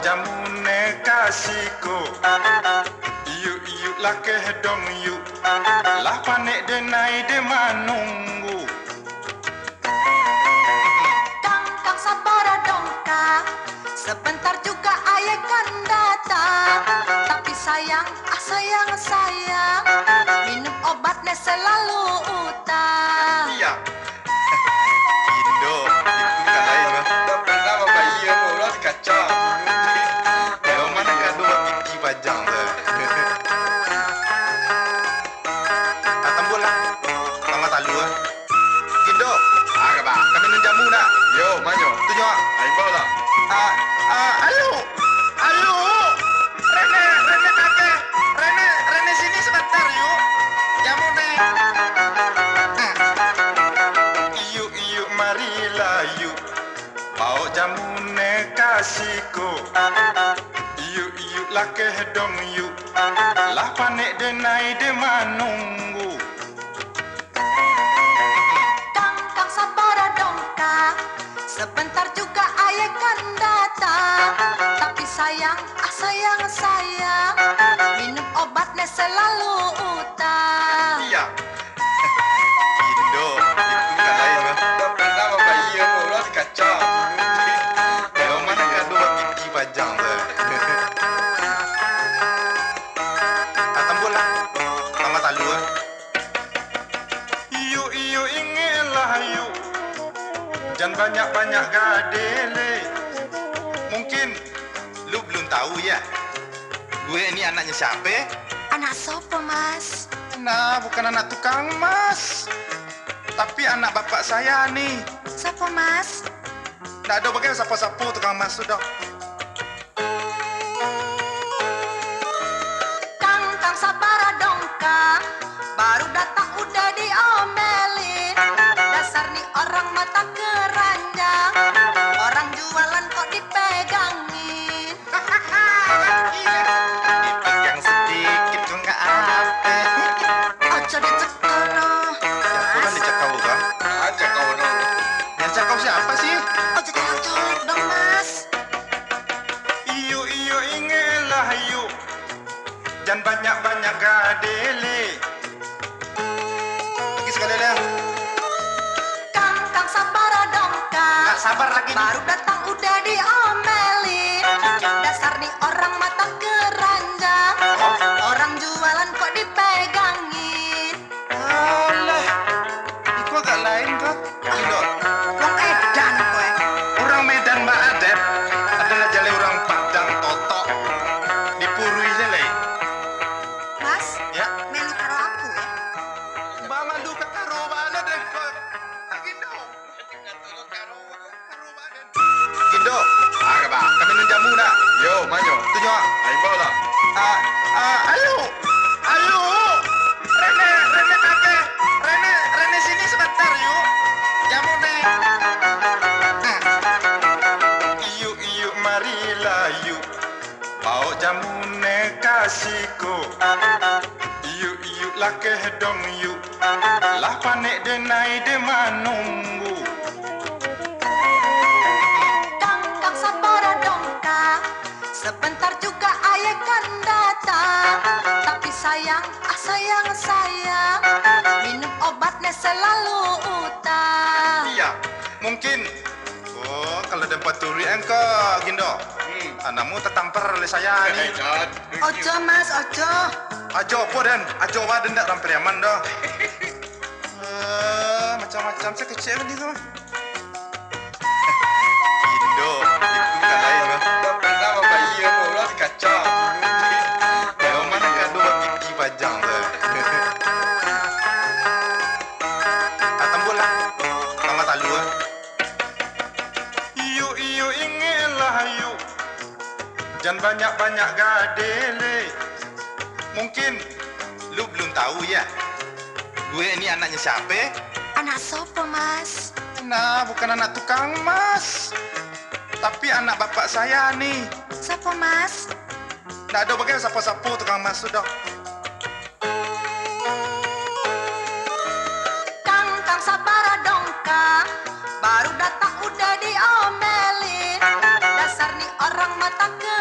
jamune kasihku. Yuk lah kedong yuk. Lah panek denai de manunggu. Kang sabar dong kang, sebentar juga ayah kan datang. Tapi sayang, sayang, minum obatnya selalu utang. Iya. Indo, itu kan lain lah. Tak pernah bapak iya mulut kacau. Yang mana kedua gigi pajang tu. Tambul lah. Sama talu lah. Indo, Kebak. kami minum jamu nak. Yo, manyo. Tunjuk ah. Aimbau lah. Halo. Halo. Rene kakek. Rene sini sebentar yuk. Jamu nih. Yuk marilah yuk. Bawa jamu nih kasihku. Yuk lah kedong yuk. Lah panek denai de manunggu. Kang sabar dong kang, sebentar juga ayah kan datang. Tapi sayang, sayang, minum obatnya selalu utang. Iya. Indo, itu kan lain lah. Tak pernah bapak iya mulut kacau. Yang mana kedua gigi pajang tu. Tambul lah. Sama talu lah. Yuk ingatlah yuk. Jangan banyak-banyak gadele. Mungkin lu belum tahu ya. Gue ini anaknya siapa? Anak sopo mas? Nah, bukan anak tukang mas. Tapi anak bapak saya nih. Sopo mas? Nggak ada bagaimana sapu-sapu tukang mas sudah. Kang sabar dong kang, baru datang udah diomelin. Dasar nih orang mata keranjang, orang jualan kok dipegangin. Dipegang sedikit tuh nggak apa. Ojo dicekel noh. Siapa kan dicekau kan? Aja kau dong. Yang cekau siapa sih? Ojo colek-colek dong mas. Yuk ingatlah yuk. Jangan banyak-banyak gadele. Lagi sekali lah. Kang sabar dong kang, Nggak sabar lagi nih. baru datang udah diomelin. Dasar nih orang mata keranjang, orang jualan kok dipegangin. Alah, itu agak lain kok. Indo, Wong edan kowe. orang Medan Mbak Adep adalah jale orang Padang Totok. Dipurui jale. Mas, Ya, melu karo aku ya. bangan du karo mana deh kok. Indo. Indo, Kebak. kami minum jamu nak. Yo, manyo. Tunjuk ah. Aimbau lah. Halo. Rene kakek. Rene sini sebentar yuk. Jamu nih. Yuk marilah yuk. Bawa jamu nih kasihku. Yuk lah kedong yuk. Lah panek denai de manunggu. Kang sabar dong kang, sebentar juga ayah kan datang. Tapi sayang, sayang, minum obatnya selalu utang. Iya, mungkin. Oh, kalau dapat turi engkau, Gindo. Anakmu tertampar oleh saya nih. Jangan. Ojo mas, ojo. Ajo apa dan? Ajo apa dan tak tampar yaman dah. Macam-macam saya kecil ni tu. Gindo, itu kan lain lah. Tak pernah bapak iya mulut kacau. Yang mana kedua gigi pajang tu. Tambul lah. Sama talu lah. Yuk ingatlah yuk. Jangan banyak-banyak gadele. Mungkin lu belum tahu ya. Gue ini anaknya siapa? Anak sopo mas? Nah, bukan anak tukang mas. Tapi anak bapak saya nih. Sopo mas? Nggak ada bagaimana sapu-sapu tukang mas sudah. Kang sabar dong kang, baru datang udah diomelin. Dasar nih orang mata ke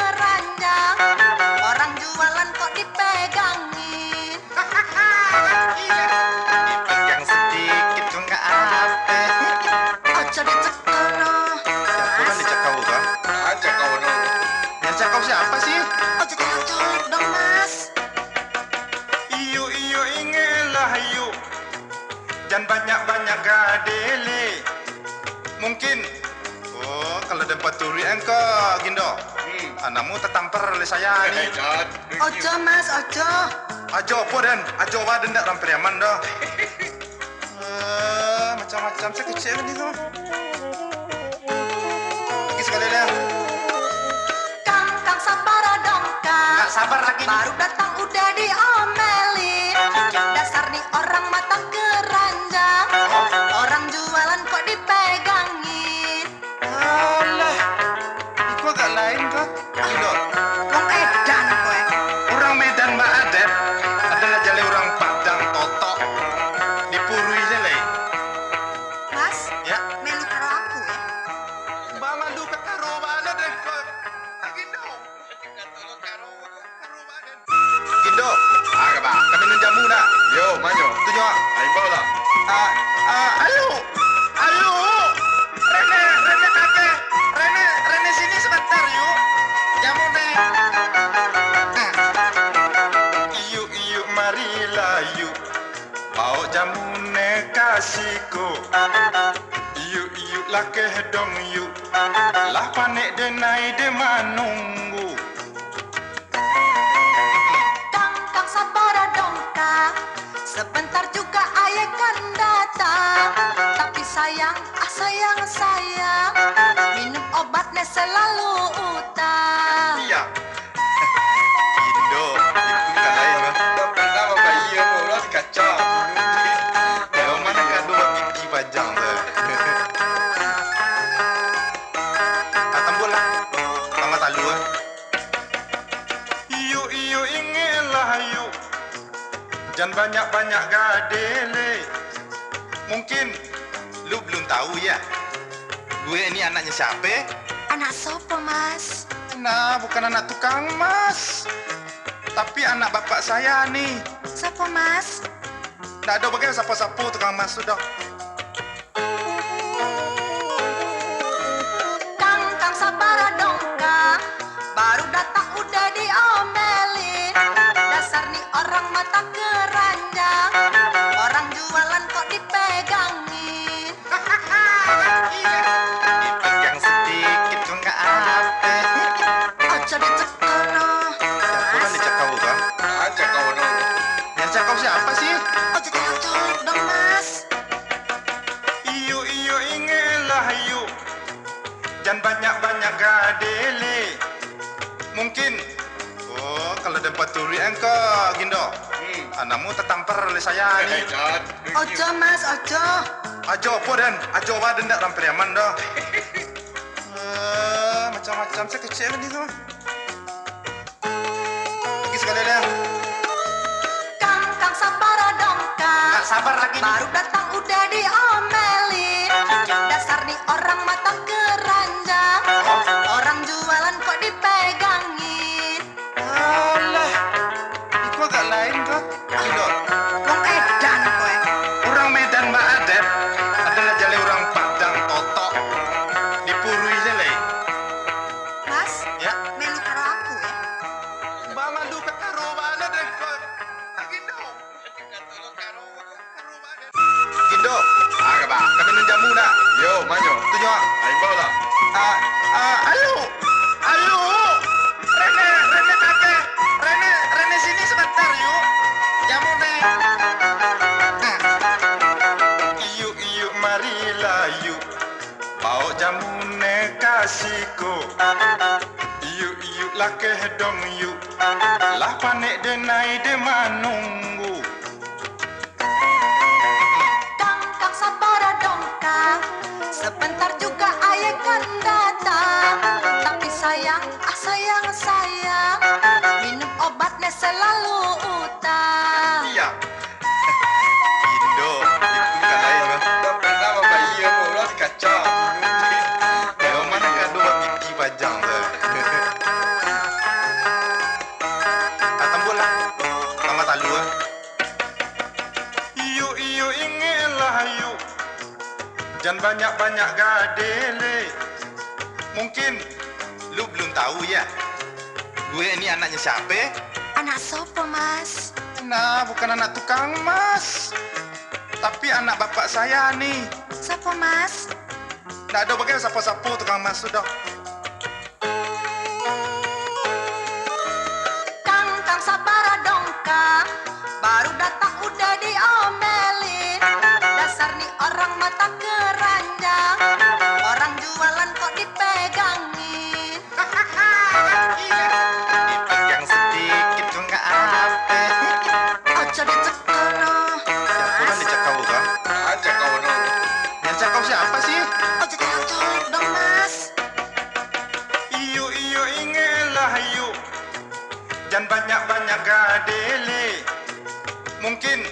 Ojo dicekel no. Siapa kan dicekau kan? Aja kau no. Yang cekau siapa sih? Ojo colok dong mas. Iyo iyo ingelah iyo. Jangan banyak-banyak gadele. Mungkin. Oh, kalau ada paturi engkau, Gindo. Anakmu tertampar oleh saya nih. Dan. Ojo mas, ojo. Ajo apa dan? Ajo wadah ndak ramperiaman dah. Macam-macam saya kecil ni tu. Lagi sekali dah. Kang sabar dong kang. Tak sabar lagi. Baru datang udah diomelin. Dasar nih orang mata keranjang. Orang jualan kok dipegangin. Alah. Ikut agak lain kok. Gindo. Wong edan kowe. Orang Medan Mbak Adet adalah jale orang Padang Totok. Dipurui jale. Mas, Ya. melu karo aku ya. Mbak Mandu ke karo mana deh kok. Gindo. Gindo. Aga ba. Kami minum jamu nak. Yo, manyo. Tunjuk. Ayo bola. Ayo. Ayo. Rene kakek. Rene sini sebentar yuk. Jamu nih. Iyo marilah yuk. Bawa jamu nih kasihku. Iyo lah kedong yuk. Lah panik denai de manunggu. Kang sabar dong kang. Sebentar juga ayah kan datang. Tapi sayang minum obatnya selalu utang. Iya. Indo, itu kan lain lah. Dah pertama bayi apa bola kacau. Yang mana kedua gigi pajang tu. Tambul lah. Tambah talu lah. Iyo ingelah iyo. Jangan banyak-banyak gadele. Mungkin lu belum tahu ya. Gue ini anaknya siapa? Anak sopo mas? Nah, bukan anak tukang mas. Tapi anak bapak saya nih. Sopo mas? Nggak ada bagian sapu-sapu tukang mas sudah. Kang sabar dong kang. Baru datang udah diomelin. Dasar nih orang mata keranjang. Orang jualan kok dipegangin. Dipegang sedikit kok nggak apa. Ojo dicekel no. Siapa kan dicekau kan? Aja kau no. Yang cekau siapa sih? Ojo colok dong mas. Iyo ingelah iyo. Jangan banyak-banyak gadele. Mungkin. Oh, kalau ada paturi engkau, Gindo. Anakmu tertampar oleh saya nih. Dan. Ojo mas, ojo. Ajo apa dan? Ajo wadah ndak ramperiaman dah. Macam-macam saya kecil ni tu. Lagi sekali dah. Kang sabar dong kang. Tak sabar lagi. Baru datang udah diomelin. Dasar nih orang mata keranjang. Orang jualan kok dipegangin. Alah. Itu agak lain kok. Gindo. Wong edan kowe. Orang Medan Mbak Adet adalah jale orang Padang Totok. Dipurui jale. Mas, Ya. melu karo aku ya. Mbak Mandu ke karo mana deh kok. Gindo. Gindo. Aga ba. Kami minum jamu nak. Yo, manyo. Tunjuk. Ayo bola. Ayo. Rene kakek. Rene sini sebentar yuk. Jamu nih. Iyo marilah yuk. Bawa jamu nih kasihku. Iyo lah kedong yuk. Lah panik denai de manunggu. Kang sabar dong kang. Sebentar juga ayah kan datang. Tapi sayang minum obatnya selalu utang. Iya. Indo, itu kan lain lah. Dah pertama bayi apa bola kacau. Yang mana kedua gigi pajang tu. Tambul lah. Tambah talu lah. Iyo ingelah iyo. Jangan banyak-banyak gadele. Mungkin lu belum tahu ya, gue ini anaknya siapa? Anak sopo, Mas? Nah, bukan anak tukang mas, tapi anak bapak saya nih. Sopo, Mas? Nggak ada bagian sapu-sapu tukang mas sudah. Kang sabar dong, Kang. Baru datang udah diomelin. Dasar nih orang mata keranjang. Orang jualan kok dipegangin. Dipegang sedikit tuh nggak apa. Ojo dicekel no. Siapa kan dicekau kan? Aja kau no. Yang cekau siapa sih? Ojo colok dong, Mas. Iyo ingelah iyo. Jangan banyak-banyak gadele. Mungkin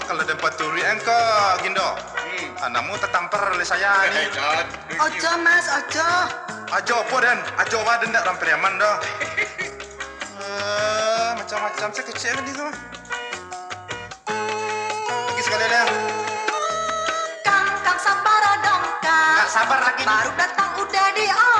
kalau ada 40 engkau Gindo. Anakmu tertampar oleh saya nih. Dan. Ojo, Mas, ojo. Ajo apa dan? Ajo apa dan tak rampir aman dah. Macam-macam saya kecil kan itu. Lagi sekali ya. Kang sabar dong, Kang. Nggak sabar lagi nih. Baru datang udah diomelin.